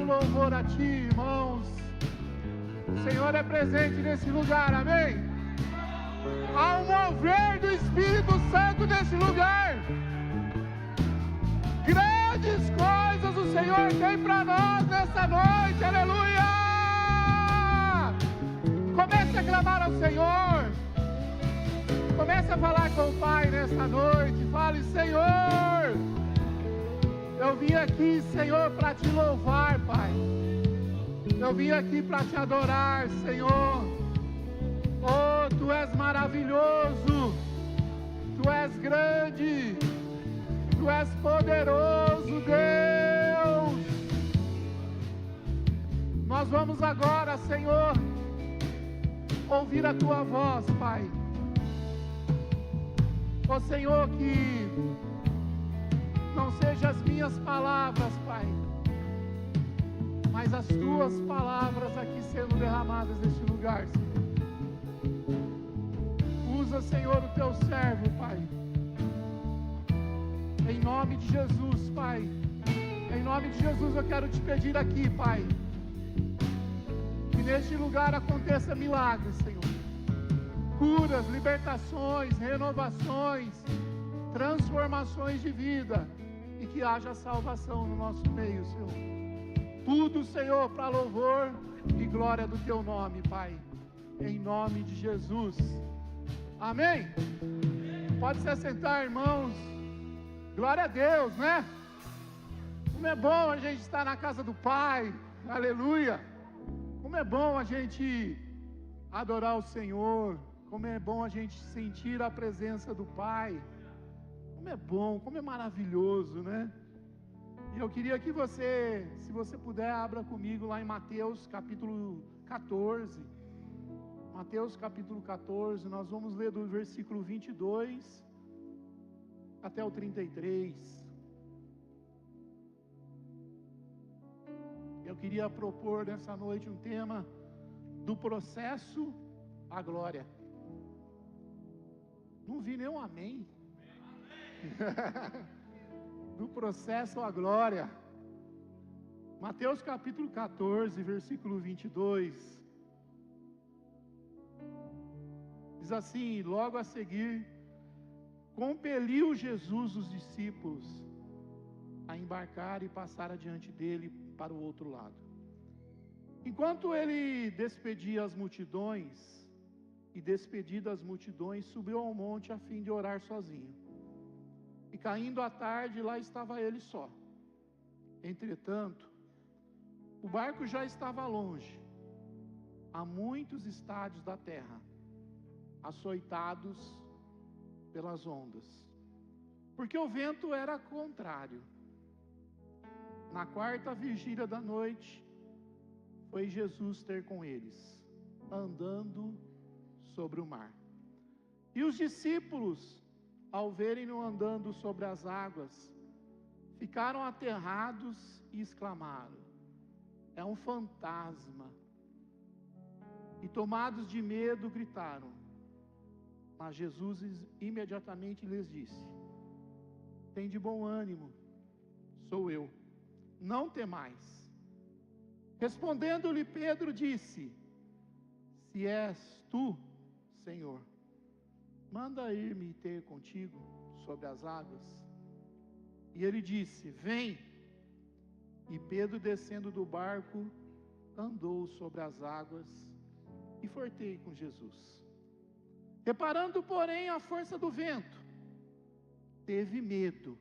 louvor a Ti, irmãos. O Senhor é presente nesse lugar, amém? Há um mover do Espírito Santo nesse lugar. Grandes coisas o Senhor tem para nós nessa noite, aleluia! Comece a clamar ao Senhor. Comece a falar com o Pai nessa noite. Fale: Senhor, eu vim aqui, Senhor, para Te louvar, Pai. Eu vim aqui para Te adorar, Senhor. Oh, Tu és maravilhoso. Tu és grande. Tu és poderoso, Deus. Nós vamos agora, Senhor, ouvir a Tua voz, Pai. Ó Senhor, que não sejam as minhas palavras, Pai, mas as Tuas palavras aqui sendo derramadas neste lugar, Senhor. Usa, Senhor, o Teu servo, Pai. Em nome de Jesus, Pai. Em nome de Jesus eu quero Te pedir aqui, Pai, que neste lugar aconteça milagres, Senhor. Curas, libertações, renovações, transformações de vida, e que haja salvação no nosso meio, Senhor. Tudo, Senhor, para louvor e glória do Teu nome, Pai. Em nome de Jesus. Amém? Pode se assentar, irmãos. Glória a Deus, né? Como é bom a gente estar na casa do Pai. Aleluia. Como é bom a gente adorar o Senhor. Como é bom a gente sentir a presença do Pai. Como é bom, como é maravilhoso, né? E eu queria que você, se você puder, abra comigo lá em Mateus capítulo 14. Mateus capítulo 14, nós vamos ler do versículo 22 até o 33. Eu queria propor nessa noite um tema do processo à glória. Não vi nenhum amém. Do processo à glória. Mateus capítulo 14, versículo 22. Diz assim: logo a seguir, compeliu Jesus os discípulos a embarcar e passar adiante dele para o outro lado. Enquanto ele despedia as multidões, e despedidas as multidões, subiu ao monte a fim de orar sozinho. E caindo a tarde, lá estava ele só. Entretanto, o barco já estava longe, a muitos estádios da terra, açoitados pelas ondas, porque o vento era contrário. Na quarta vigília da noite, foi Jesus ter com eles, andando sobre o mar. E os discípulos, ao verem-no andando sobre as águas, ficaram aterrados e exclamaram: é um fantasma. E tomados de medo, gritaram. Mas Jesus imediatamente lhes disse: tem de bom ânimo, sou eu, não temais. Respondendo-lhe Pedro, disse: se és tu, Senhor, manda ir-me ter contigo sobre as águas. E ele disse: vem. E Pedro, descendo do barco, andou sobre as águas e foi com Jesus. Reparando, porém, a força do vento, teve medo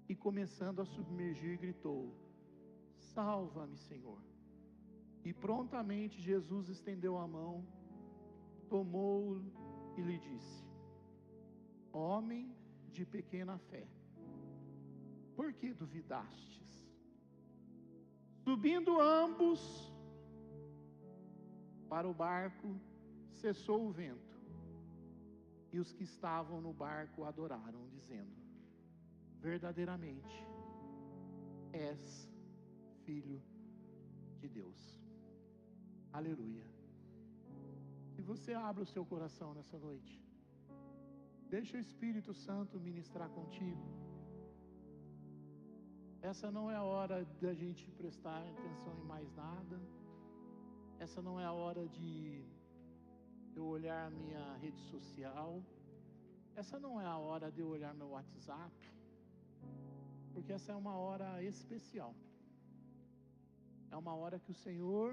e, começando a submergir, gritou: salva-me, Senhor. E prontamente Jesus estendeu a mão, tomou-o e lhe disse: homem de pequena fé, por que duvidastes? Subindo ambos para o barco, cessou o vento, e os que estavam no barco adoraram, dizendo: verdadeiramente és Filho de Deus. Aleluia. E você abra o seu coração nessa noite. Deixa o Espírito Santo ministrar contigo. essa não é a hora da gente prestar atenção em mais nada. Essa não é a hora de eu olhar a minha rede social. Essa não é a hora de eu olhar meu WhatsApp. Porque essa é uma hora especial. É uma hora que o Senhor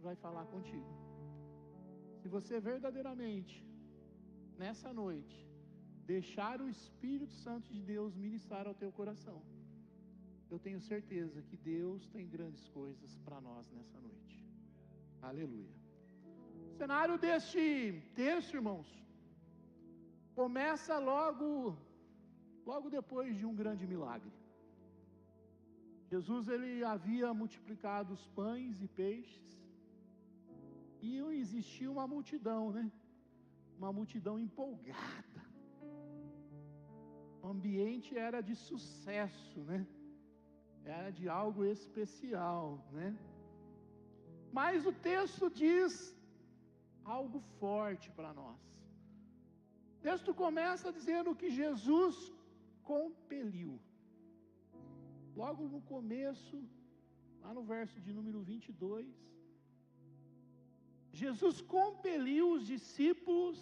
vai falar contigo. Se você verdadeiramente, nessa noite, deixar o Espírito Santo de Deus ministrar ao teu coração, eu tenho certeza que Deus tem grandes coisas para nós nessa noite. Aleluia. O cenário deste texto, irmãos, começa logo depois de um grande milagre. Jesus, ele havia multiplicado os pães e peixes, e existia uma multidão, né? Uma multidão empolgada. O ambiente era de sucesso, né? Era de algo especial, né? Mas o texto diz algo forte para nós. O texto começa dizendo que Jesus compeliu. Logo no começo, lá no verso de número 22, Jesus compeliu os discípulos,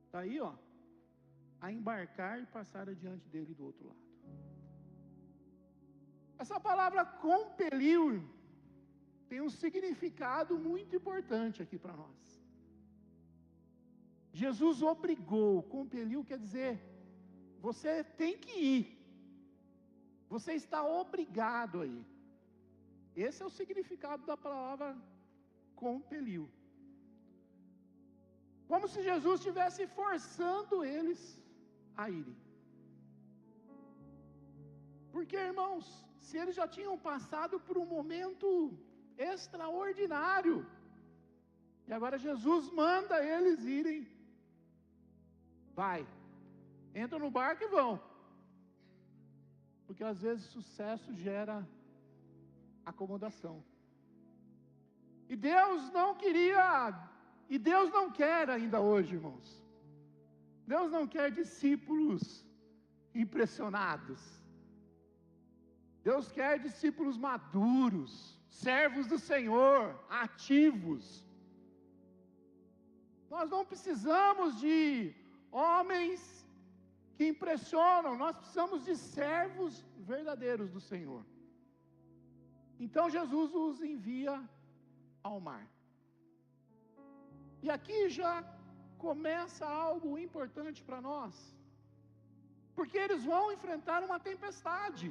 está aí, ó, a embarcar e passar adiante dele do outro lado. Essa palavra compeliu tem um significado muito importante aqui para nós. Jesus obrigou, compeliu quer dizer, você tem que ir. Você está obrigado a ir. Esse é o significado da palavra compeliu. Como se Jesus estivesse forçando eles a irem. Porque, irmãos, se eles já tinham passado por um momento extraordinário, e agora Jesus manda eles irem, vai, entra no barco e vão. Porque às vezes sucesso gera acomodação. E Deus não queria, e Deus não quer ainda hoje, irmãos. Deus não quer discípulos impressionados. Deus quer discípulos maduros, servos do Senhor, ativos. Nós não precisamos de homens que impressionam, nós precisamos de servos verdadeiros do Senhor. Então Jesus os envia ao mar. E aqui já começa algo importante para nós, porque eles vão enfrentar uma tempestade,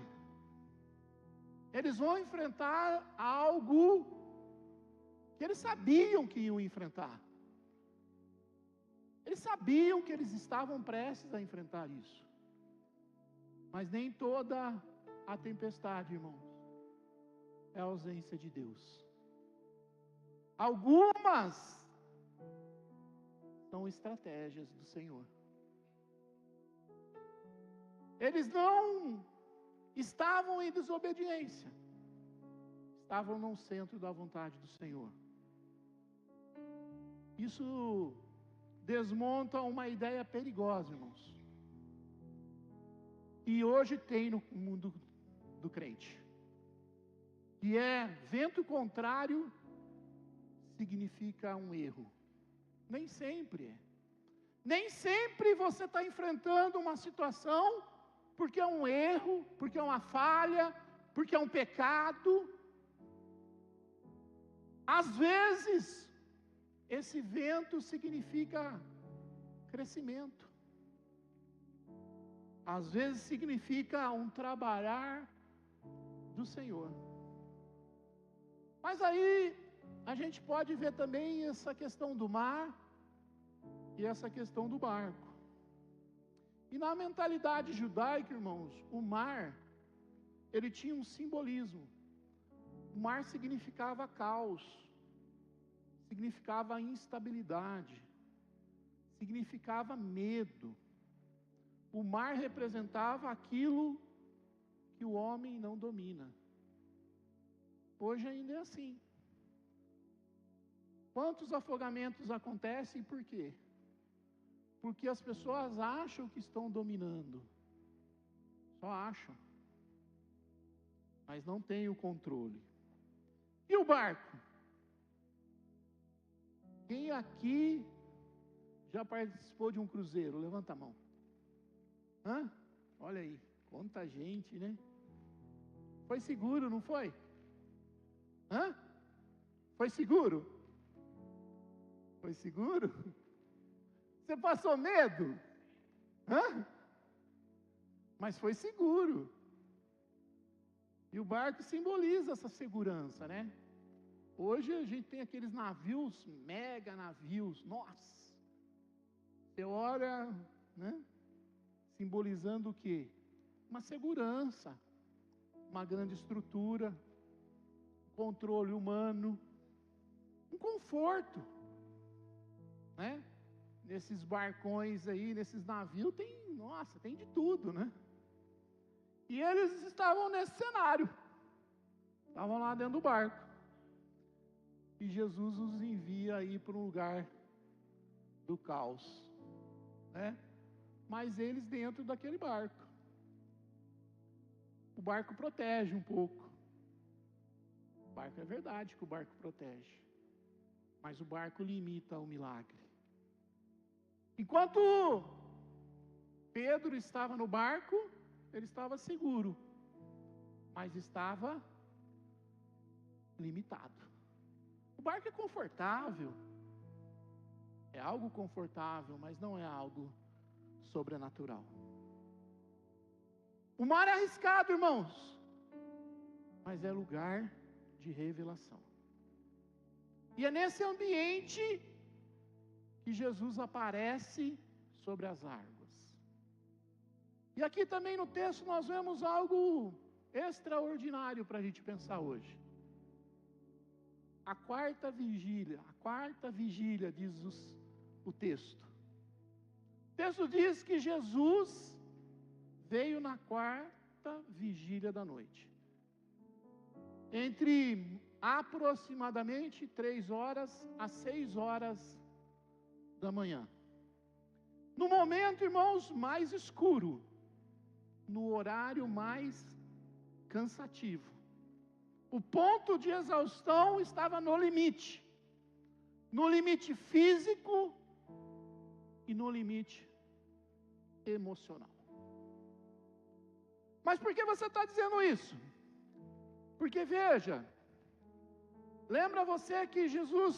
eles vão enfrentar algo que eles sabiam que iam enfrentar. Eles sabiam que eles estavam prestes a enfrentar isso. Mas nem toda a tempestade, irmãos, é a ausência de Deus. Algumas são estratégias do Senhor. Eles não estavam em desobediência, estavam no centro da vontade do Senhor. Isso desmonta uma ideia perigosa, irmãos, e hoje tem no mundo do crente, que é vento contrário significa um erro. Nem sempre é. Nem sempre você está enfrentando uma situação porque é um erro, porque é uma falha, porque é um pecado. Às vezes esse vento significa crescimento. Às vezes significa um trabalhar do Senhor. Mas aí a gente pode ver também essa questão do mar e essa questão do barco. E na mentalidade judaica, irmãos, o mar, ele tinha um simbolismo. O mar significava caos, significava instabilidade, significava medo. O mar representava aquilo que o homem não domina. Hoje ainda é assim. Quantos afogamentos acontecem e por quê? Porque as pessoas acham que estão dominando. Só acham. mas não tem o controle. E o barco? Quem aqui já participou de um cruzeiro? Levanta a mão. Hã? Olha aí, quanta gente, né? Foi seguro, não foi? Hã? Foi seguro? Foi seguro? Você passou medo? Hã? Mas foi seguro. E o barco simboliza essa segurança, né? Hoje a gente tem aqueles navios, mega navios, nossa! Você olha, né? Simbolizando o quê? Uma segurança, uma grande estrutura, controle humano, um conforto, né? Nesses barcões aí, nesses navios, tem de tudo, né? E eles estavam nesse cenário, estavam lá dentro do barco. E Jesus os envia aí para um lugar do caos, né? Mas eles dentro daquele barco. O barco protege um pouco. O barco é verdade que o barco protege, mas o barco limita o milagre. Enquanto Pedro estava no barco, ele estava seguro, mas estava limitado. O barco é confortável, é algo confortável, mas não é algo sobrenatural. O mar é arriscado, irmãos, mas é lugar de revelação. E é nesse ambiente que Jesus aparece sobre as águas. E aqui também no texto nós vemos algo extraordinário para a gente pensar hoje. A quarta vigília, diz o texto. O texto diz que Jesus veio na quarta vigília da noite. Entre aproximadamente 3 horas a 6 horas da manhã. No momento, irmãos, mais escuro. No horário mais cansativo. O ponto de exaustão estava no limite. No limite físico e no limite emocional. Mas por que você está dizendo isso? Porque veja, lembra você que Jesus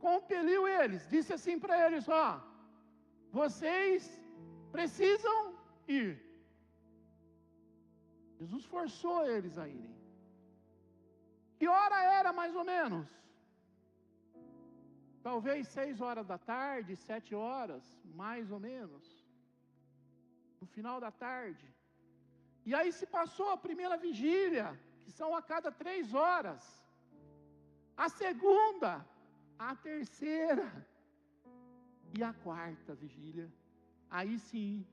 compeliu eles, disse assim para eles, vocês precisam ir. Jesus forçou eles a irem. Que hora era mais ou menos? Talvez 6 horas da tarde, 7 horas, mais ou menos. No final da tarde. E aí se passou a primeira vigília, que são a cada 3 horas. A segunda, a terceira e a quarta vigília. Aí sim,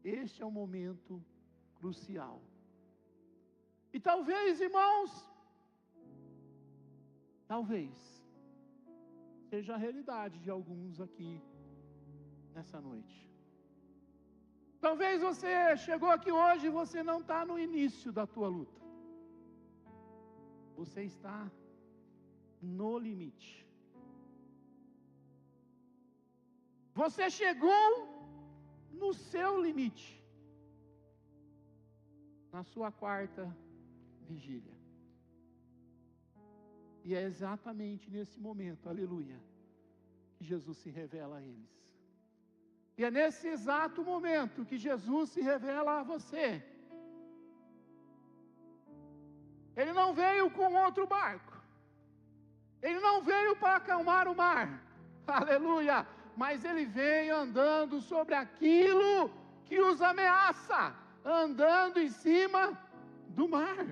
este é o momento crucial. E talvez, irmãos, seja a realidade de alguns aqui nessa noite. Talvez você chegou aqui hoje e você não está no início da tua luta. Você está no limite. Você chegou no seu limite. Na sua quarta vigília. E é exatamente nesse momento, aleluia, que Jesus se revela a eles. E é nesse exato momento que Jesus se revela a você. Ele não veio com outro barco. Ele não veio para acalmar o mar. Aleluia! Mas ele veio andando sobre aquilo que os ameaça, andando em cima do mar.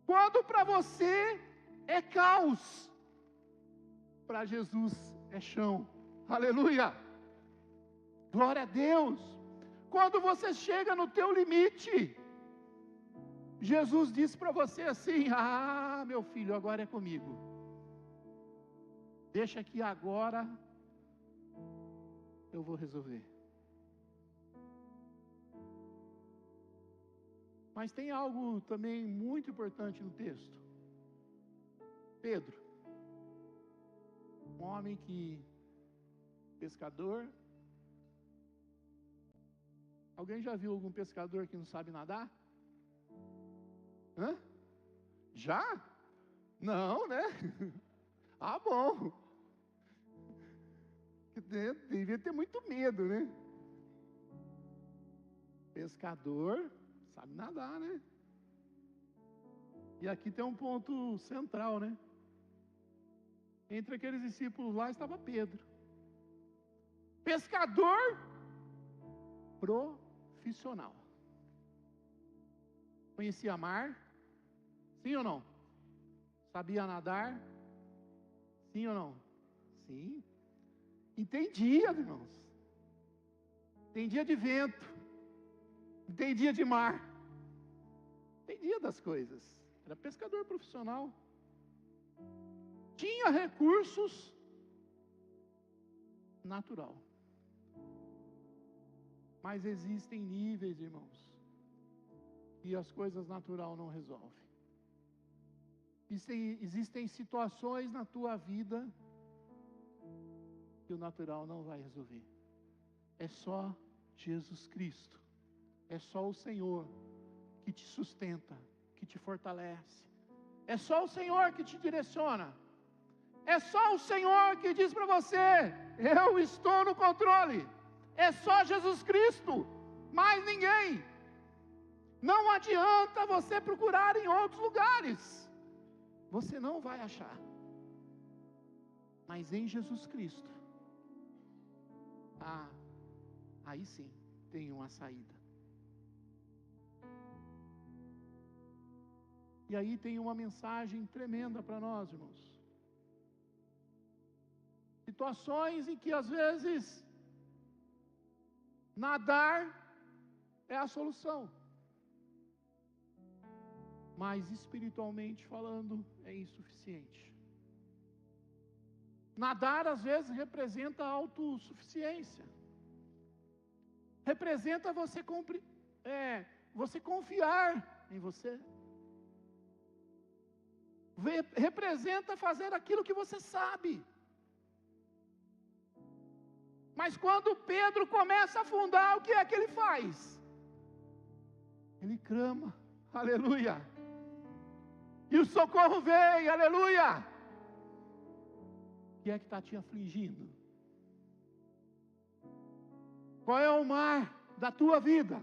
Quando para você é caos, para Jesus é chão. Aleluia! Glória a Deus! Quando você chega no teu limite, Jesus diz para você assim: meu filho, agora é comigo. Deixa que agora eu vou resolver. Mas tem algo também muito importante no texto. Pedro, um homem pescador. Alguém já viu algum pescador que não sabe nadar? Hã? Já? Não, né? Ah, bom. Devia ter muito medo, né? Pescador sabe nadar, né? E aqui tem um ponto central, né? Entre aqueles discípulos lá estava Pedro. Pescador profissional. Conhecia mar? Sim ou não? Sabia nadar? Sim ou não? Sim. Entendia, irmãos. Entendia de vento. Entendia de mar. Entendia das coisas. Era pescador profissional. Tinha recursos natural. Mas existem níveis, irmãos, e as coisas natural não resolvem. Existem situações na tua vida que o natural não vai resolver. É só Jesus Cristo. É só o Senhor que te sustenta, que te fortalece. É só o Senhor que te direciona. É só o Senhor que diz para você: eu estou no controle. É só Jesus Cristo, mais ninguém. Não adianta você procurar em outros lugares, você não vai achar. Mas em Jesus Cristo, aí sim tem uma saída. E aí tem uma mensagem tremenda para nós, irmãos. Situações em que às vezes nadar é a solução, mas espiritualmente falando é insuficiente. Nadar às vezes representa autossuficiência, representa você confiar em você, representa fazer aquilo que você sabe. Mas quando Pedro começa a afundar, o que é que ele faz? Ele clama, aleluia, e o socorro vem, aleluia. O que é que está te afligindo? Qual é o mar da tua vida?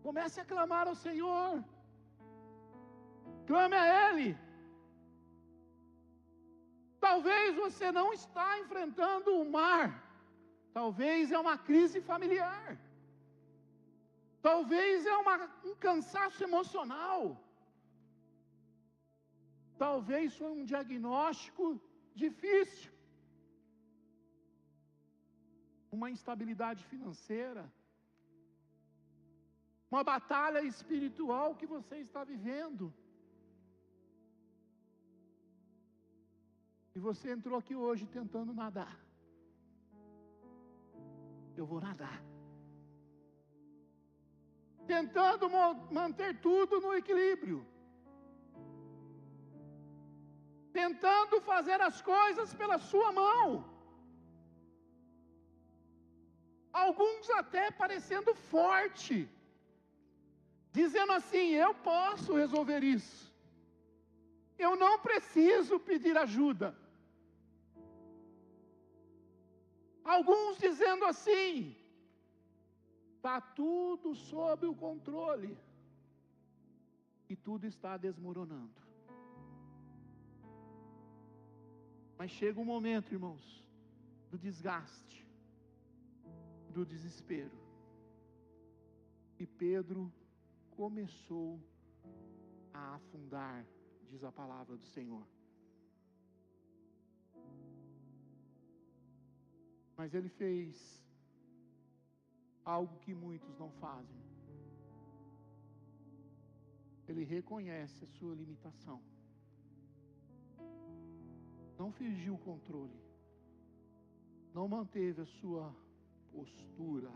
Comece a clamar ao Senhor, clame a Ele. Talvez você não está enfrentando o mar, talvez é uma crise familiar, talvez é um cansaço emocional, talvez foi um diagnóstico difícil, uma instabilidade financeira, uma batalha espiritual que você está vivendo. E você entrou aqui hoje tentando nadar. Eu vou nadar. Tentando manter tudo no equilíbrio. Tentando fazer as coisas pela sua mão. Alguns até parecendo forte. Dizendo assim: eu posso resolver isso. Eu não preciso pedir ajuda. Alguns dizendo assim: está tudo sob o controle. E tudo está desmoronando. Mas chega um momento, irmãos, do desgaste, do desespero. E Pedro começou a afundar, diz a palavra do Senhor. Mas ele fez algo que muitos não fazem. Ele reconhece a sua limitação. Não fingiu o controle. Não manteve a sua postura.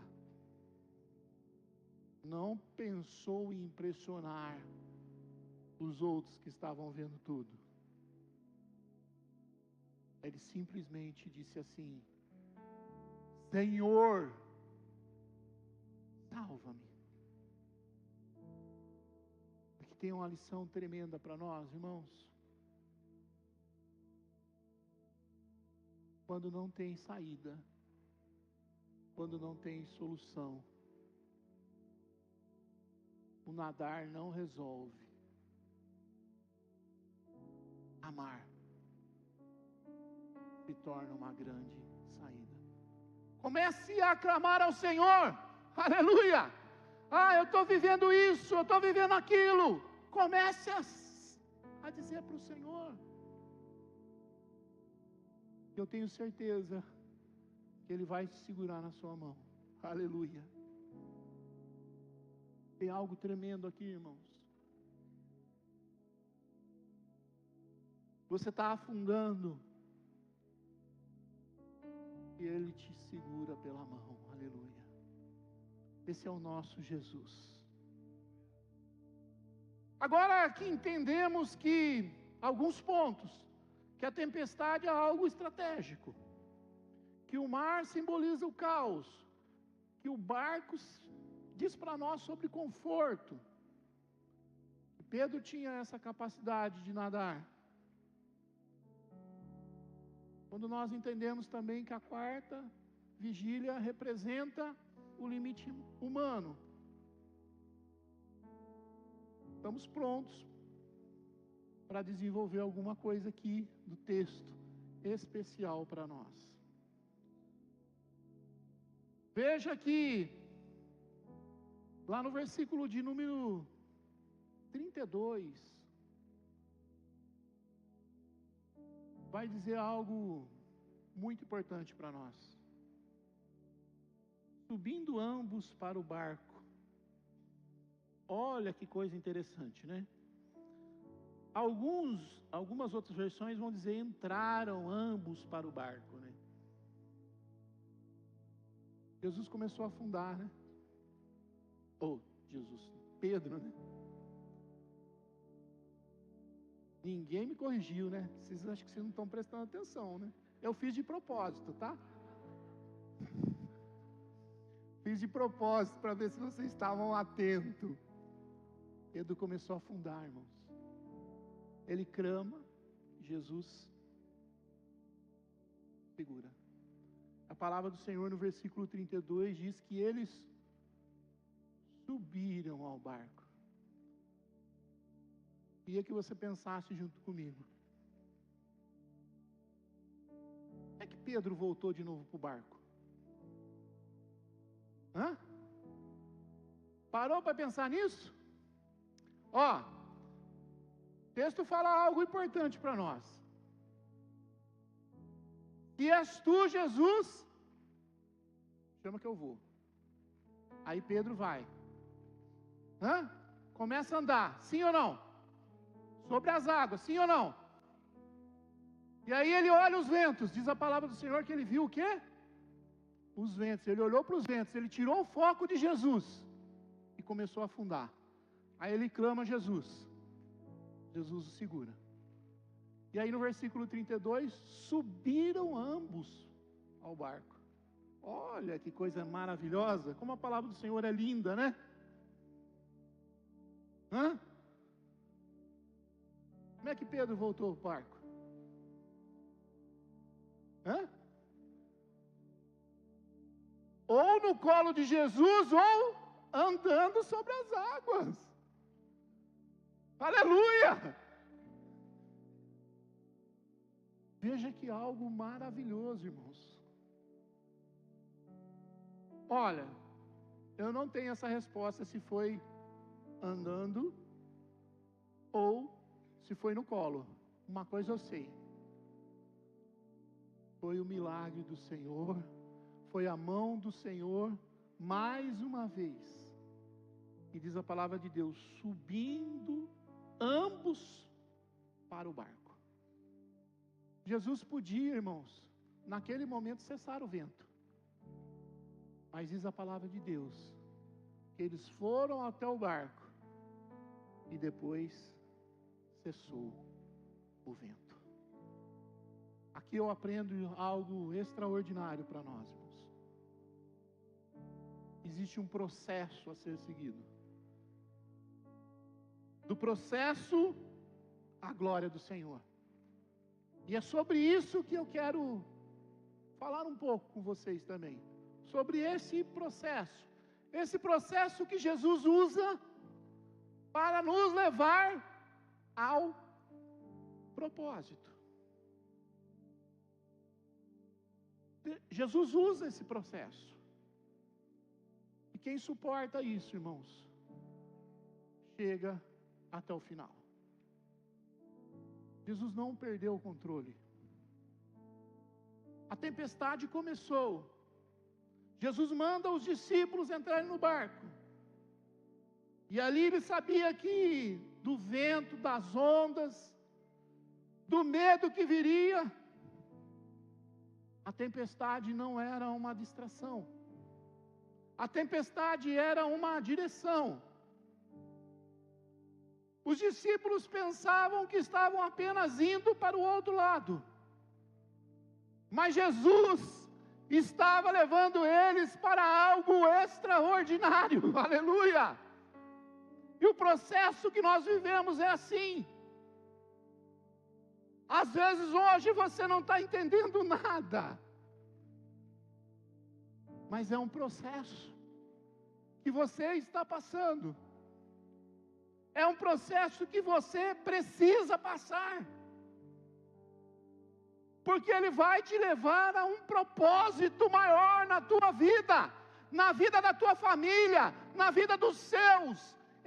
não pensou em impressionar os outros que estavam vendo tudo. Ele simplesmente disse assim: Senhor, salva-me. Aqui tem uma lição tremenda para nós, irmãos. Quando não tem saída, quando não tem solução, o nadar não resolve. Amar se torna uma grande saída. Comece a clamar ao Senhor. Aleluia! Eu estou vivendo isso, eu estou vivendo aquilo. Comece a dizer para o Senhor. Eu tenho certeza que Ele vai te segurar na sua mão. Aleluia! Tem algo tremendo aqui, irmãos. Você está afundando e Ele te segura pela mão. Aleluia! Esse é o nosso Jesus. Agora que entendemos que alguns pontos, que a tempestade é algo estratégico, que o mar simboliza o caos, que o barco diz para nós sobre conforto. Pedro tinha essa capacidade de nadar. Quando nós entendemos também que a quarta vigília representa o limite humano, estamos prontos para desenvolver alguma coisa aqui do texto especial para nós. Veja que lá no versículo de número 32, vai dizer algo muito importante para nós. Subindo ambos para o barco. Olha que coisa interessante, né? Algumas outras versões vão dizer entraram ambos para o barco, né? Jesus começou a afundar, né? Pedro, né? Ninguém me corrigiu, né? Vocês acham que vocês não estão prestando atenção, né? Eu fiz de propósito, tá? Fiz de propósito para ver se vocês estavam atentos. Pedro começou a afundar, irmãos. Ele clama, Jesus segura. A palavra do Senhor no versículo 32 diz que eles subiram ao barco. Queria que você pensasse junto comigo. Como é que Pedro voltou de novo para o barco? Parou para pensar nisso? O texto fala algo importante para nós. Se és tu, Jesus, chama que eu vou. Aí Pedro vai. Começa a andar, sim ou não? Sobre as águas, sim ou não? E aí ele olha os ventos, diz a palavra do Senhor que ele viu o quê? Os ventos, ele olhou para os ventos, ele tirou o foco de Jesus e começou a afundar. Aí ele clama a Jesus, Jesus o segura. E aí no versículo 32, subiram ambos ao barco. Olha que coisa maravilhosa, como a palavra do Senhor é linda, né? Como é que Pedro voltou ao barco? Ou no colo de Jesus, ou andando sobre as águas. Aleluia! Veja que algo maravilhoso, irmãos. Olha, eu não tenho essa resposta se foi andando ou se foi no colo. Uma coisa eu sei. Foi o milagre do Senhor. Foi a mão do Senhor, mais uma vez. E diz a palavra de Deus, subindo ambos para o barco. Jesus podia, irmãos, naquele momento cessar o vento. Mas diz a palavra de Deus, que eles foram até o barco e depois cessou o vento. Aqui eu aprendo algo extraordinário para nós, irmãos. Existe um processo a ser seguido. Do processo à glória do Senhor. E é sobre isso que eu quero falar um pouco com vocês também. Sobre esse processo. Esse processo que Jesus usa para nos levar ao propósito. Jesus usa esse processo. E quem suporta isso, irmãos, chega até o final. Jesus não perdeu o controle. A tempestade começou. Jesus manda os discípulos entrarem no barco. E ali ele sabia que do vento, das ondas, do medo que viria, a tempestade não era uma distração. A tempestade era uma direção. Os discípulos pensavam que estavam apenas indo para o outro lado. Mas Jesus estava levando eles para algo extraordinário. Aleluia! E o processo que nós vivemos é assim. Às vezes hoje você não está entendendo nada. Mas é um processo que você está passando. É um processo que você precisa passar. Porque ele vai te levar a um propósito maior na tua vida, na vida da tua família, na vida dos seus.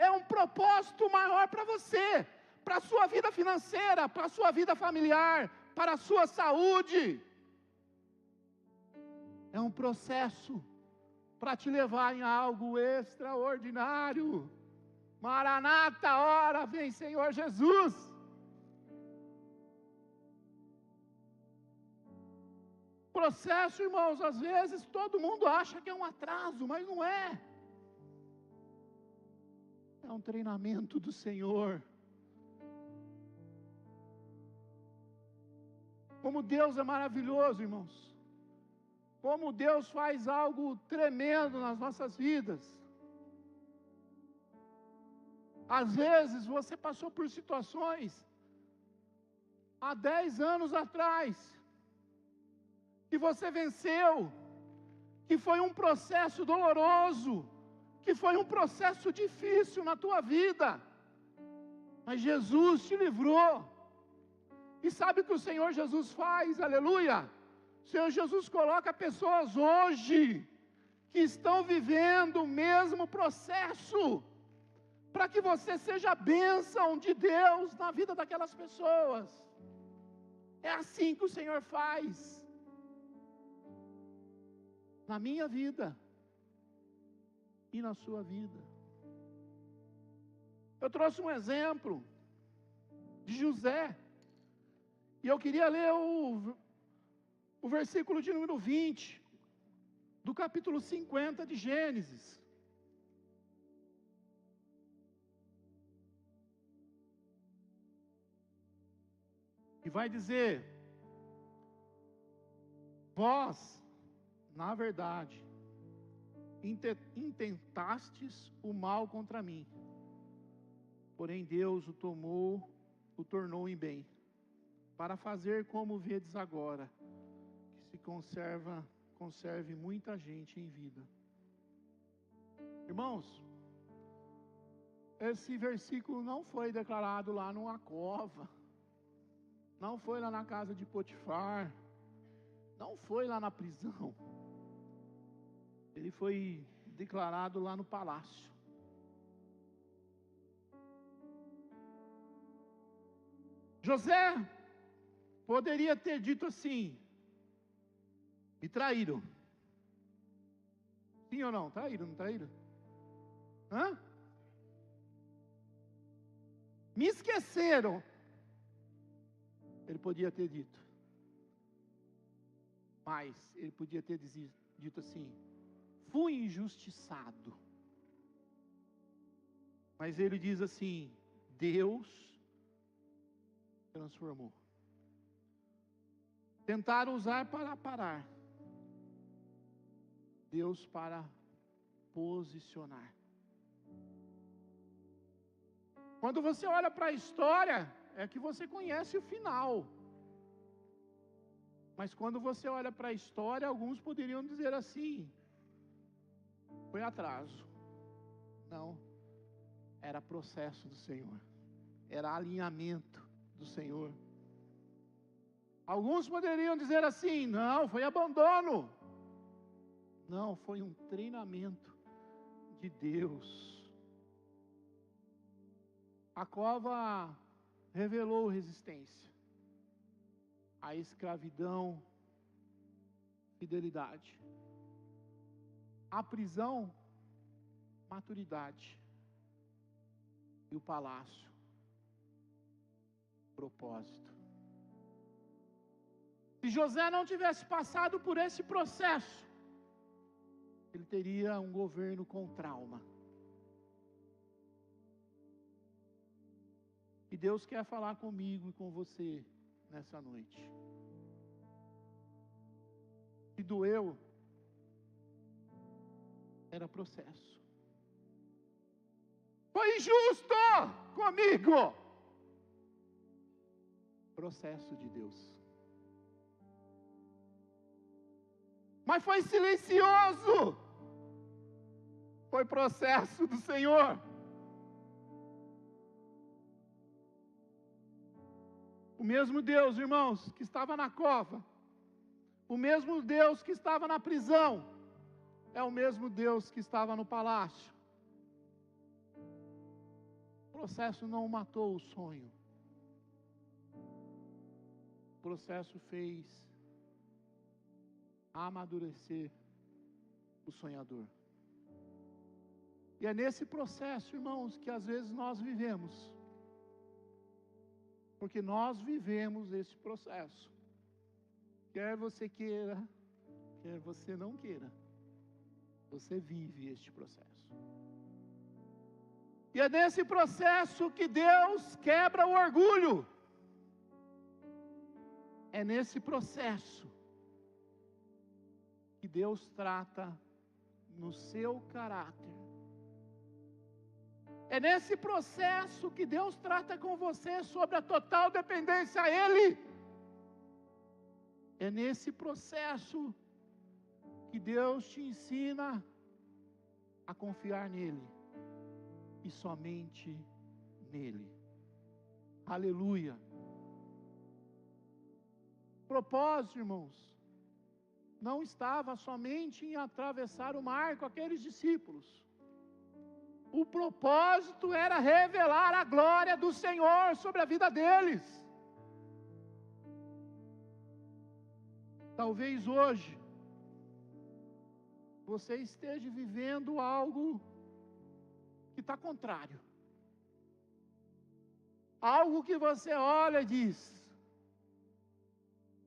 É um propósito maior para você, para a sua vida financeira, para a sua vida familiar, para a sua saúde. É um processo para te levar em algo extraordinário. Maranata, ora vem Senhor Jesus. Processo, irmãos, às vezes todo mundo acha que é um atraso, mas não é. É um treinamento do Senhor. Como Deus é maravilhoso, irmãos. Como Deus faz algo tremendo nas nossas vidas. Às vezes você passou por situações há 10 anos atrás, que você venceu, que foi um processo doloroso, que foi um processo difícil na tua vida, mas Jesus te livrou. E sabe o que o Senhor Jesus faz? Aleluia! O Senhor Jesus coloca pessoas hoje que estão vivendo o mesmo processo, para que você seja a bênção de Deus na vida daquelas pessoas. É assim que o Senhor faz na minha vida e na sua vida. Eu trouxe um exemplo de José, e eu queria ler o versículo de número 20, do capítulo 50 de Gênesis. E vai dizer: vós, na verdade, intentastes o mal contra mim, porém Deus o tornou em bem, para fazer como vedes agora, que se conserve muita gente em vida. Irmãos, esse versículo não foi declarado lá numa cova, não foi lá na casa de Potifar, não foi lá na prisão. Ele foi declarado lá no palácio. José poderia ter dito assim: me traíram. Sim ou não? Traíram, não traíram? Hã? Me esqueceram. Ele podia ter dito. Mas ele podia ter dito assim: fui injustiçado. Mas ele diz assim: Deus transformou. Tentaram usar para parar, Deus para posicionar. Quando você olha para a história, é que você conhece o final. Mas quando você olha para a história, alguns poderiam dizer assim: foi atraso. Não, era processo do Senhor, era alinhamento do Senhor. Alguns poderiam dizer assim: não, foi abandono. Não, foi um treinamento de Deus. A cova revelou resistência, a escravidão, fidelidade, a prisão, maturidade, e o palácio, propósito. Se José não tivesse passado por esse processo, ele teria um governo com trauma. E Deus quer falar comigo e com você nessa noite. Se doeu, era processo. Foi injusto comigo. Processo de Deus. Mas foi silencioso. Foi processo do Senhor. O mesmo Deus, irmãos, que estava na cova, o mesmo Deus que estava na prisão, é o mesmo Deus que estava no palácio. O processo não matou o sonho. O processo fez amadurecer o sonhador. E é nesse processo, irmãos, que às vezes nós vivemos. Porque nós vivemos esse processo. Quer você queira, quer você não queira, você vive este processo. E é nesse processo que Deus quebra o orgulho. É nesse processo que Deus trata no seu caráter. É nesse processo que Deus trata com você sobre a total dependência a Ele. É nesse processo que Deus te ensina a confiar nele e somente nele. Aleluia. Propósito, irmãos, não estava somente em atravessar o mar com aqueles discípulos. O propósito era revelar a glória do Senhor sobre a vida deles. Talvez hoje você esteja vivendo algo que está contrário. Algo que você olha e diz: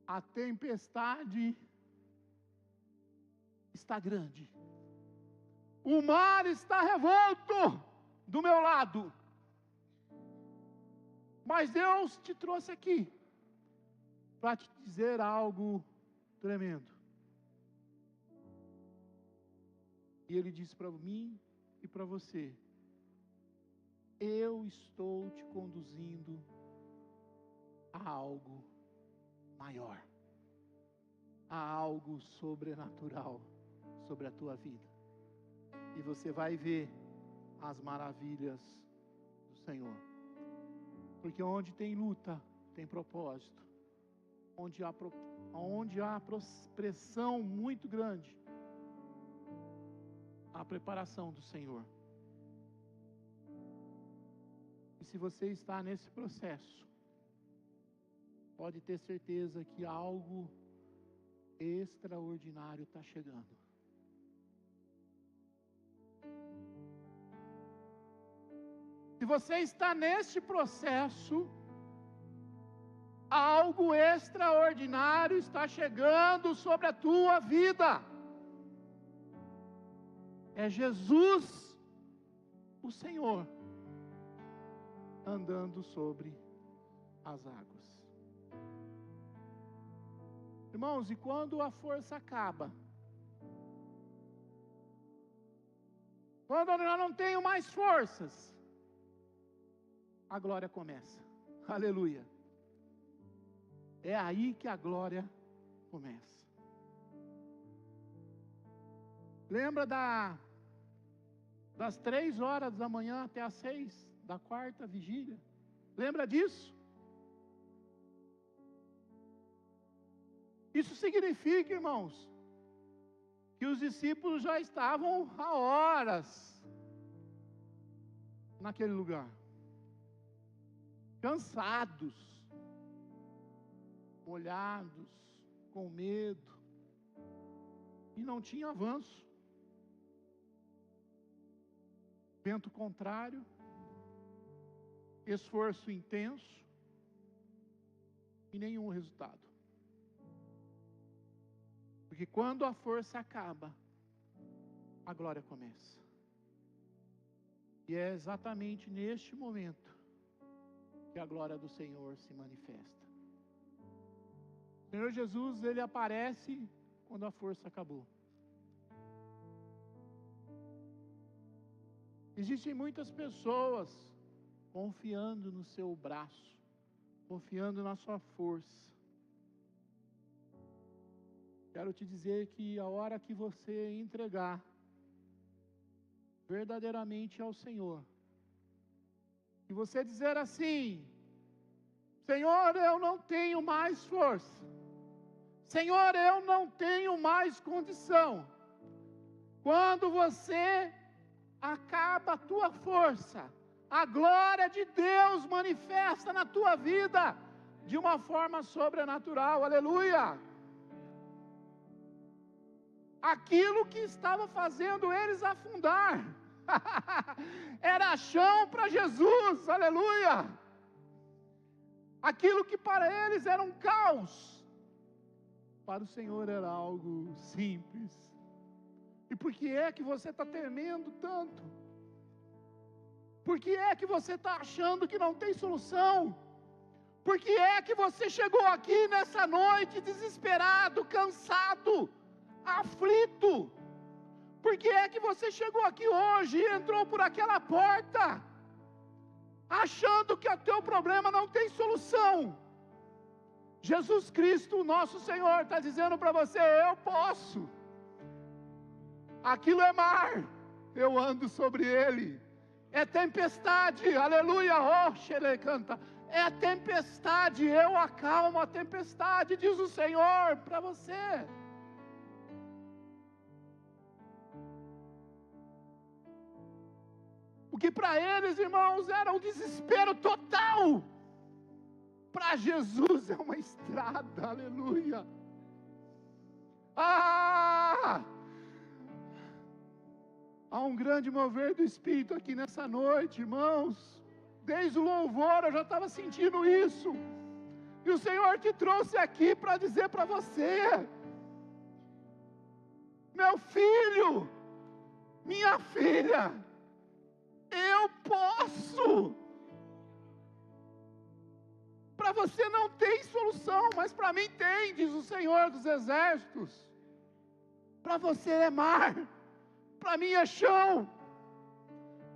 a tempestade está grande. O mar está revolto do meu lado. Mas Deus te trouxe aqui para te dizer algo tremendo. E Ele disse para mim e para você: eu estou te conduzindo a algo maior, a algo sobrenatural sobre a tua vida. E você vai ver as maravilhas do Senhor. Porque onde tem luta, tem propósito. Onde há pressão muito grande, há preparação do Senhor. E se você está nesse processo, pode ter certeza que algo extraordinário está chegando. Se você está neste processo, algo extraordinário está chegando sobre a tua vida. É Jesus, o Senhor, andando sobre as águas. Irmãos, e quando a força acaba, quando eu já não tenho mais forças, a glória começa. Aleluia. É aí que a glória começa. Lembra das 3 horas da manhã até as 6 da quarta vigília? Lembra disso? Isso significa, irmãos, que os discípulos já estavam há horas naquele lugar, cansados, molhados, com medo, e não tinha avanço. Vento contrário, esforço intenso e nenhum resultado. Porque quando a força acaba, a glória começa. E é exatamente neste momento que a glória do Senhor se manifesta. O Senhor Jesus, Ele aparece quando a força acabou. Existem muitas pessoas confiando no seu braço, confiando na sua força. Quero te dizer que a hora que você entregar verdadeiramente ao Senhor, e você dizer assim: Senhor, eu não tenho mais força, Senhor, eu não tenho mais condição. Quando você acaba a tua força, a glória de Deus manifesta na tua vida de uma forma sobrenatural. Aleluia! Aquilo que estava fazendo eles afundar era chão para Jesus. Aleluia! Aquilo que para eles era um caos, para o Senhor era algo simples. E por que é que você está temendo tanto? Por que é que você está achando que não tem solução? Por que é que você chegou aqui nessa noite desesperado, cansado, aflito? Por que é que você chegou aqui hoje e entrou por aquela porta, achando que o teu problema não tem solução? Jesus Cristo, nosso Senhor, está dizendo para você: eu posso. Aquilo é mar, eu ando sobre ele. É tempestade, aleluia, oh, xere canta. É tempestade, eu acalmo a tempestade, diz o Senhor para você. O que para eles, irmãos, era um desespero total, para Jesus é uma estrada, aleluia. Há um grande mover do Espírito aqui nessa noite, irmãos. Desde o louvor eu já estava sentindo isso. E o Senhor te trouxe aqui para dizer para você: meu filho, minha filha, eu posso. Para você não tem solução, mas para mim tem, diz o Senhor dos Exércitos. Para você é mar, para mim é chão.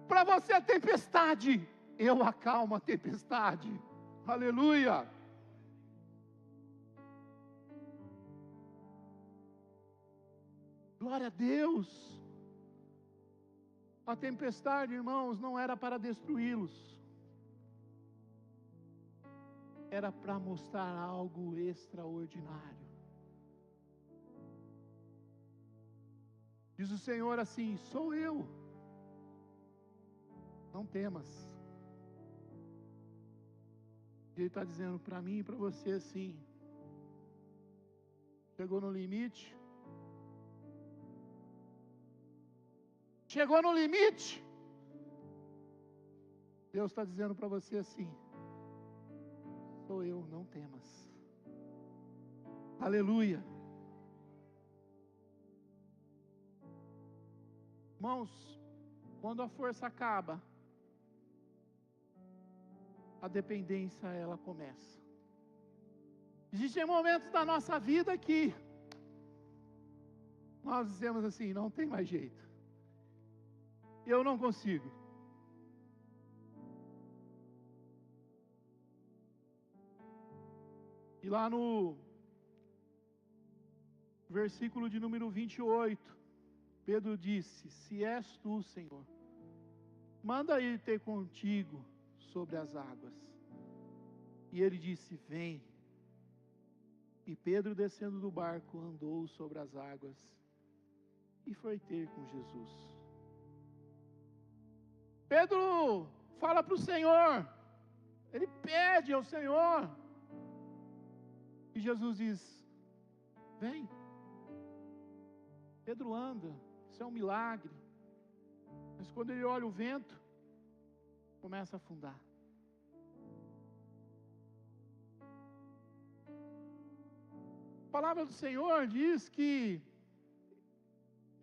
Para você é tempestade, eu acalmo a tempestade. Aleluia. Glória a Deus. A tempestade, irmãos, não era para destruí-los, era para mostrar algo extraordinário. Diz o Senhor assim: sou eu, não temas. Ele está dizendo para mim e para você assim: chegou no limite? Chegou no limite? Deus está dizendo para você assim: sou eu, não temas. Aleluia. Irmãos, quando a força acaba, a dependência ela começa. Existem momentos da nossa vida que nós dizemos assim, não tem mais jeito. Eu não consigo. E lá no versículo de número 28, Pedro disse: se és tu, Senhor, manda ir ter contigo sobre as águas. E ele disse: vem. E Pedro, descendo do barco, andou sobre as águas e foi ter com Jesus. Pedro fala para o Senhor, ele pede ao Senhor, e Jesus diz: vem. Pedro anda, isso é um milagre. Mas quando ele olha o vento, começa a afundar. A palavra do Senhor diz que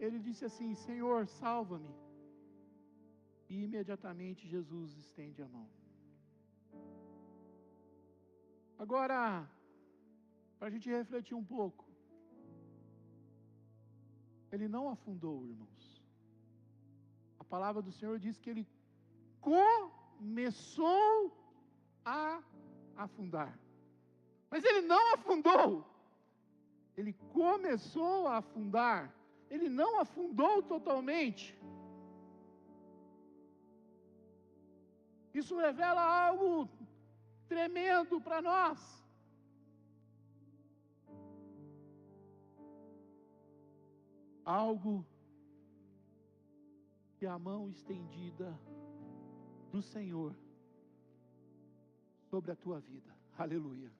ele disse assim: Senhor, salva-me. E imediatamente Jesus estende a mão. Agora, para a gente refletir um pouco, ele não afundou, irmãos. A palavra do Senhor diz que ele começou a afundar. Mas ele não afundou. Ele começou a afundar. Ele não afundou totalmente. Isso revela algo tremendo para nós. Algo que a mão estendida do Senhor sobre a tua vida. Aleluia.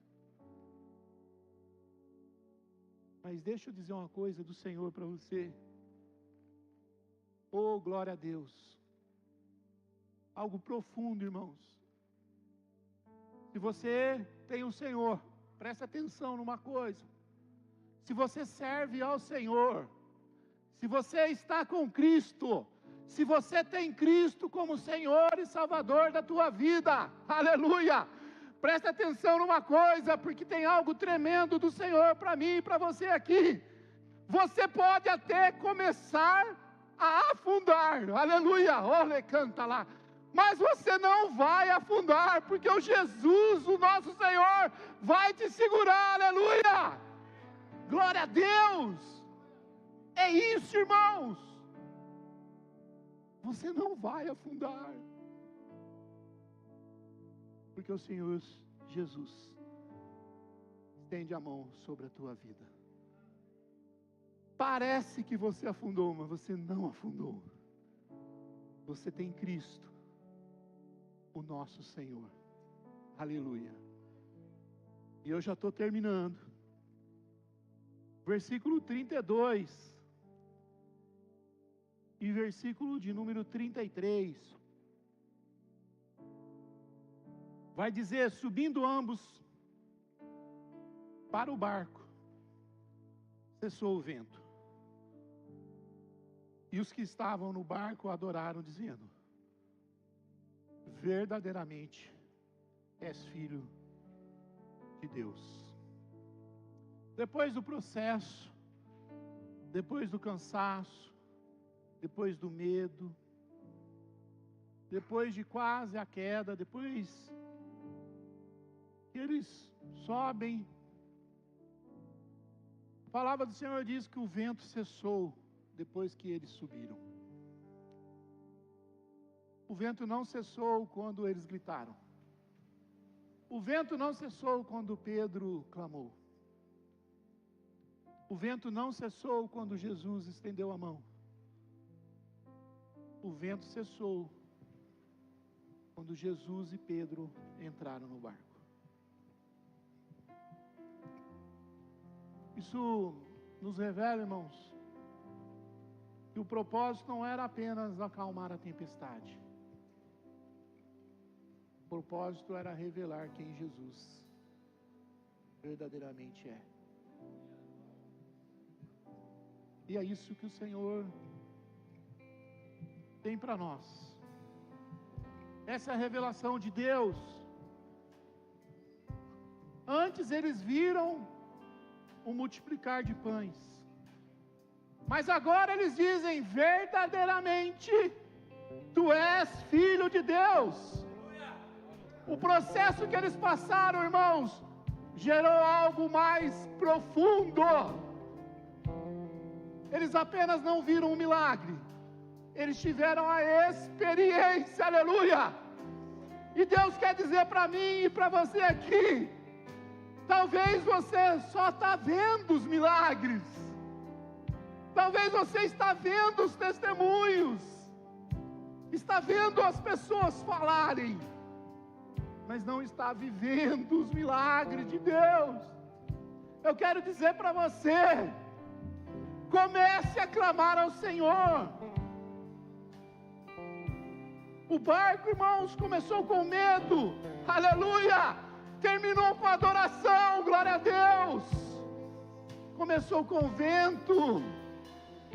Mas deixa eu dizer uma coisa do Senhor para você. Oh, glória a Deus. Algo profundo, irmãos. Se você tem o Senhor, presta atenção numa coisa. Se você serve ao Senhor, se você está com Cristo, se você tem Cristo como Senhor e Salvador da tua vida, aleluia! Presta atenção numa coisa, porque tem algo tremendo do Senhor para mim e para você aqui. Você pode até começar a afundar, aleluia, olha, canta lá. Mas você não vai afundar, porque o Jesus, o nosso Senhor, vai te segurar, aleluia. Glória a Deus. É isso, irmãos. Você não vai afundar, porque o Senhor Jesus estende a mão sobre a tua vida. Parece que você afundou, mas você não afundou. Você tem Cristo, o nosso Senhor. Aleluia. E eu já estou terminando. Versículo 32 e versículo de número 33. Vai dizer: subindo ambos para o barco, cessou o vento. E os que estavam no barco adoraram, dizendo: verdadeiramente és filho de Deus. Depois do processo, depois do cansaço, depois do medo, depois de quase a queda, depois que eles sobem, a palavra do Senhor diz que o vento cessou depois que eles subiram. O vento não cessou quando eles gritaram. O vento não cessou quando Pedro clamou. O vento não cessou quando Jesus estendeu a mão. O vento cessou quando Jesus e Pedro entraram no barco. Isso nos revela, irmãos, que o propósito não era apenas acalmar a tempestade. O propósito era revelar quem Jesus verdadeiramente é. E é isso que o Senhor tem para nós. Essa é a revelação de Deus. Antes eles viram o multiplicar de pães, mas agora eles dizem: verdadeiramente Tu és Filho de Deus. O processo que eles passaram, irmãos, gerou algo mais profundo. Eles apenas não viram um milagre, eles tiveram a experiência, aleluia. E Deus quer dizer para mim e para você aqui: talvez você só está vendo os milagres, talvez você está vendo os testemunhos, está vendo as pessoas falarem, mas não está vivendo os milagres de Deus. Eu quero dizer para você: comece a clamar ao Senhor. O barco, irmãos, começou com medo, aleluia, terminou com adoração, glória a Deus. Começou com vento,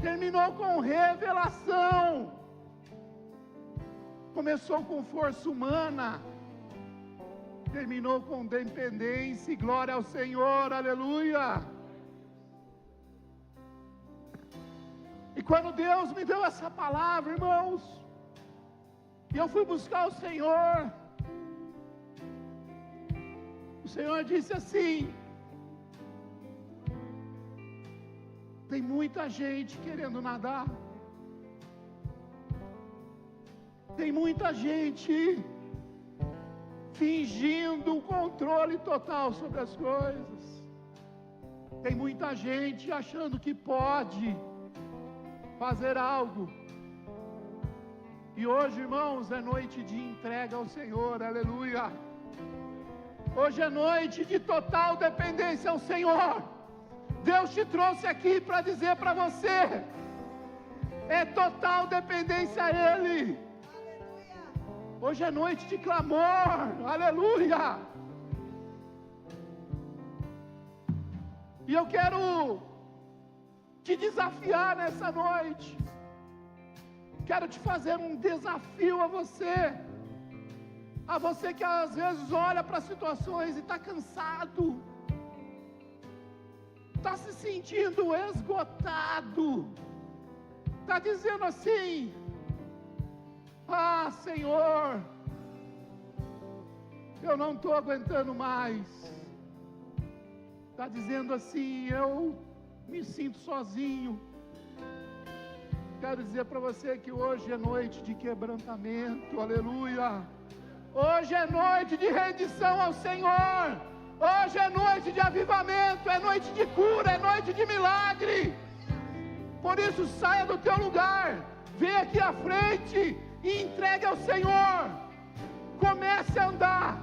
terminou com revelação. Começou com força humana, terminou com dependência, e glória ao Senhor, aleluia. E quando Deus me deu essa palavra, irmãos, e eu fui buscar o Senhor disse assim: tem muita gente querendo nadar, tem muita gente fingindo um controle total sobre as coisas, tem muita gente achando que pode fazer algo. E hoje, irmãos, é noite de entrega ao Senhor, aleluia. Hoje é noite de total dependência ao Senhor. Deus te trouxe aqui para dizer para você: é total dependência a Ele. Hoje é noite de clamor, aleluia. E eu quero te desafiar nessa noite. Quero te fazer um desafio a você que às vezes olha para situações e está cansado, está se sentindo esgotado, está dizendo assim: ah, Senhor, eu não estou aguentando mais. Está dizendo assim: eu me sinto sozinho. Quero dizer para você que hoje é noite de quebrantamento, aleluia. Hoje é noite de rendição ao Senhor. Hoje é noite de avivamento, é noite de cura, é noite de milagre. Por isso, saia do teu lugar, vem aqui à frente e entregue ao Senhor. Comece a andar,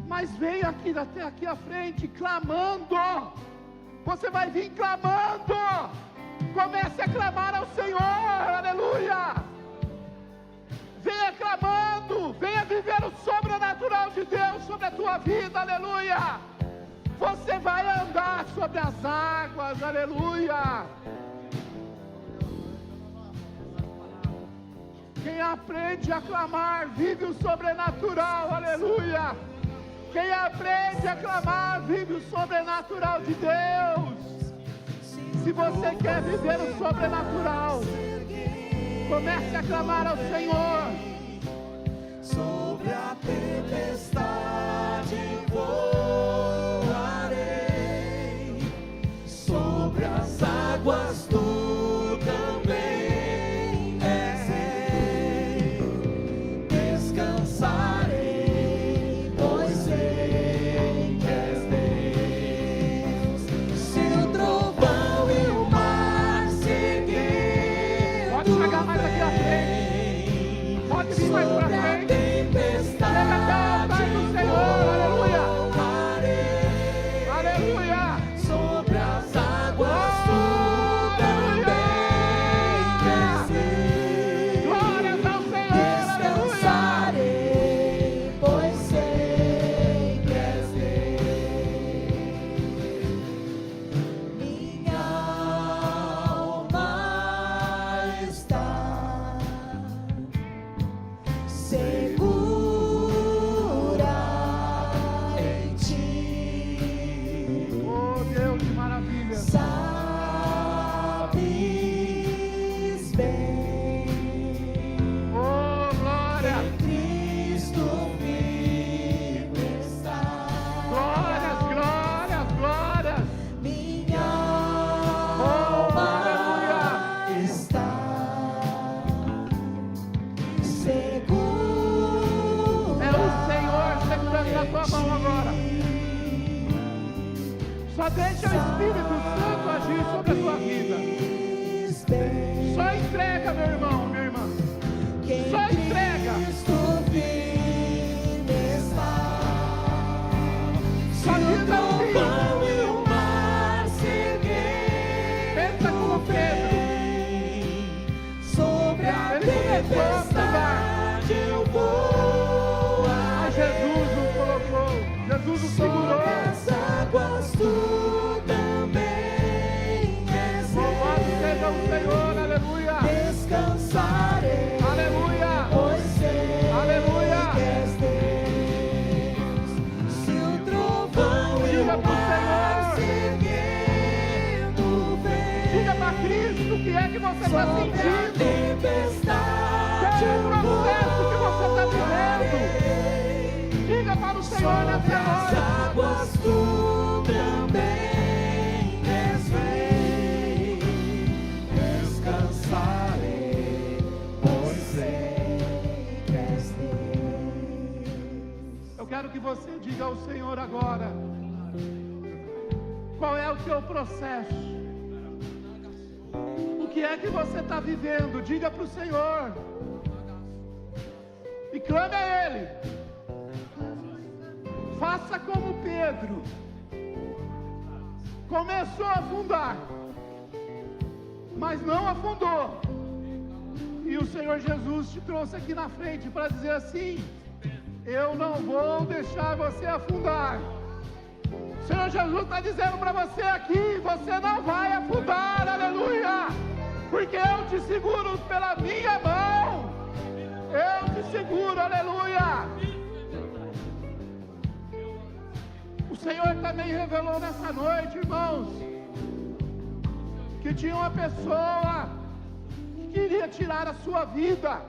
mas venha até aqui à frente clamando. Você vai vir clamando. Comece a clamar ao Senhor, aleluia. Venha clamando, venha viver o sobrenatural de Deus sobre a tua vida, aleluia. Você vai andar sobre as águas, aleluia. Quem aprende a clamar, vive o sobrenatural, aleluia. Quem aprende a clamar, vive o sobrenatural de Deus. Se você quer viver o sobrenatural, comece a clamar ao Senhor. Sobre a tempestade voarei, sobre as águas tu também és rei. Descansarei, pois sei que és Deus. Se o trovão e o mar seguir, pode chegar mais aqui à frente, pode vir mais para frente. Chega até o altar do Senhor, aleluia. Espírito Santo agir sobre a tua vida. Só entrega, meu irmão, minha irmã. Só entrega. Só diz assim. Pensa como Pedro. Sobre a tempestade eu vou. Mas Jesus o colocou. Jesus o segurou. As águas tu também és. Louvado seja o Senhor, aleluia. Descansarei, Aleluia. pois sei Aleluia. que és Deus. Se o trovão e Diga o pro mar Senhor. seguindo vem. Diga para Cristo o que é que você está Sobre a sentindo. tempestade Qual é o eu processo que você está voarei. vivendo? Diga para o Senhor Sobre nessa as hora. águas tu também és rei. Descansarei, pois sei que és Deus. Eu quero que você diga ao Senhor agora. Qual é o teu processo? O que é que você está vivendo? Diga para o Senhor. E clame a Ele. Faça como Pedro. Começou a afundar, mas não afundou. E o Senhor Jesus te trouxe aqui na frente para dizer assim: eu não vou deixar você afundar. O Senhor Jesus está dizendo para você aqui: você não vai afundar, aleluia, porque eu te seguro pela minha mão. Eu te seguro, aleluia. O Senhor também revelou nessa noite, irmãos, que tinha uma pessoa que queria tirar a sua vida.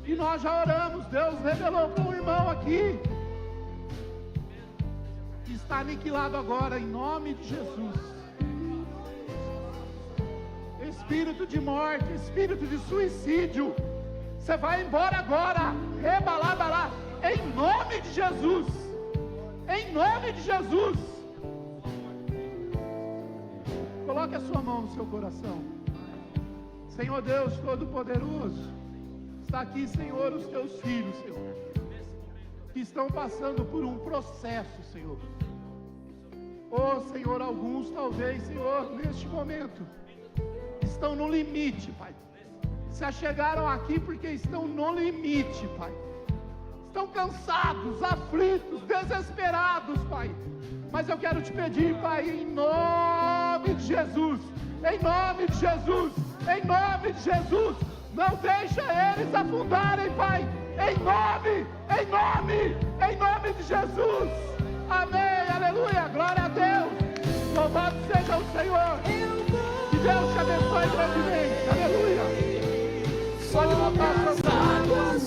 E nós já oramos, Deus revelou para um irmão aqui, que está aniquilado agora, em nome de Jesus. Espírito de morte, espírito de suicídio, você vai embora agora, rebalabalá, em nome de Jesus. Em nome de Jesus. Coloque a sua mão no seu coração. Senhor Deus Todo-Poderoso, está aqui, Senhor, os teus filhos, Senhor, que estão passando por um processo, Senhor. Oh, Senhor, alguns talvez, Senhor, neste momento, estão no limite, Pai. Se achegaram aqui porque estão no limite, Pai. Estão cansados, aflitos, desesperados, Pai. Mas eu quero te pedir, Pai, em nome de Jesus, em nome de Jesus, em nome de Jesus, não deixa eles afundarem, Pai. Em nome de Jesus. Amém, aleluia, glória a Deus. Louvado seja o Senhor. Que Deus te abençoe grandemente, aleluia. Pode voltar para as águas.